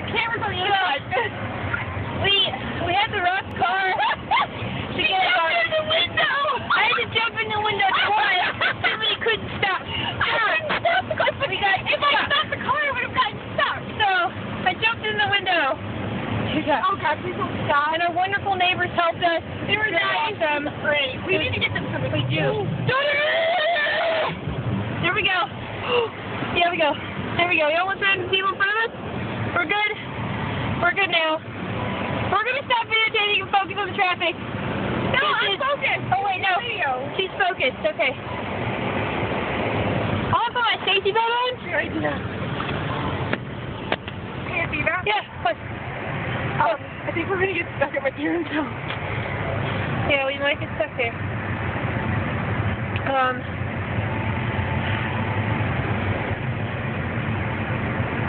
there's cameras on the inside. We had the rough car to get out of the window. I had to jump in the window twice. Somebody couldn't stop. I couldn't stop the car. If I stopped the car, I would have gotten stuck. So I jumped in the window. Oh God, please don't stop. And our wonderful neighbors helped us. They were nice. Awesome. Great. We need to get them something. We do. There we go. There we go. There we go. You almost ran into people in front of us? We're good. We're good now. We're going to stop videotaping and focus on the traffic. No, I'm focused. Oh, wait, no. She's focused. Okay. I'll put my safety belt on. Can you see that? Yeah, push. I think we're going to get stuck at my parents' house. Yeah, we might get stuck there.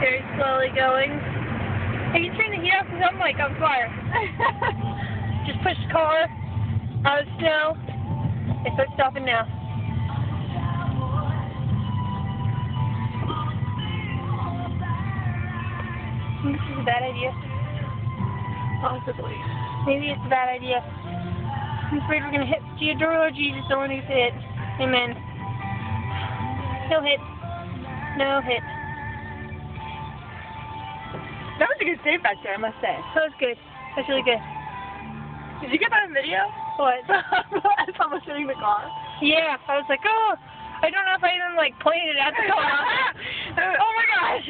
Very slowly going. Hey, you turn the heat off because I'm like on fire. Just push the car out of the snow. It starts stopping now. This is a bad idea. Possibly. Maybe it's a bad idea. I'm afraid we're going to hit Dear Lord Jesus, don't want to hit. Amen. No hit. No hit. That was a good save back there, I must say. That was good. That's really good. Did you get that on video? What? As I was hitting the car. Yeah, I was like, oh, I don't know if I even like pointed at the car. Oh my gosh.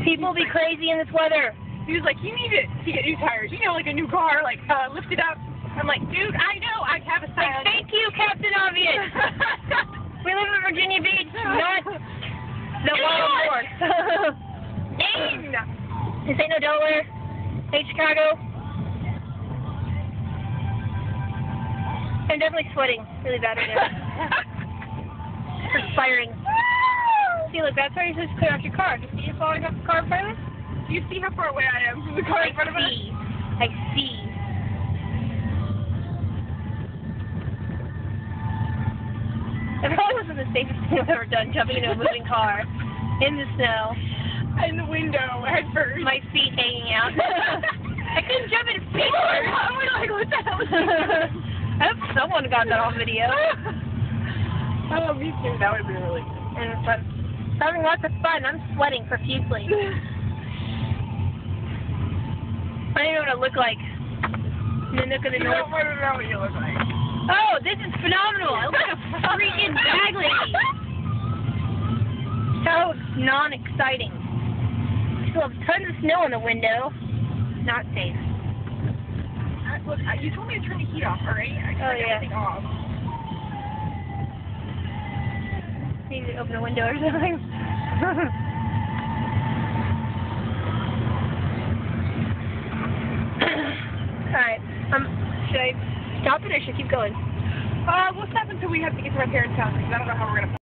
People be crazy in this weather. He was like, you need to get new tires. You know, like a new car, like lift it up. I'm like, dude, I know. I have a sign. Like, thank you, Captain Obvious. We live in Virginia Beach, not the Wild North. Dang! This ain't no Delaware. Ain't Chicago. I'm definitely sweating really bad right now. Perspiring. See, look, that's why you're supposed to clear out your car. Do you see you falling off the car in front of us? Do you see how far away I am from the car in front of us? I see. That probably wasn't the safest thing I've ever done, jumping into a moving car in the snow. In the window, head first. My feet hanging out. I couldn't jump into feet first. I was like, what the hell is I hope someone got that on video. Oh, me too. That would be really good. And it's fun. Having lots of fun. I'm sweating profusely. I don't know what I look like in the nook of the You north. don't want to know what you look like. Oh, this is phenomenal. I look like a freaking bag lady. So non-exciting. Still have tons of snow in the window. Not safe. Look, you told me to turn the heat off, alright? I turned everything off. Need to open a window or something. Alright. Should I stop it or should I keep going? We'll stop until we have to get to my parents' house because I don't know how we're going to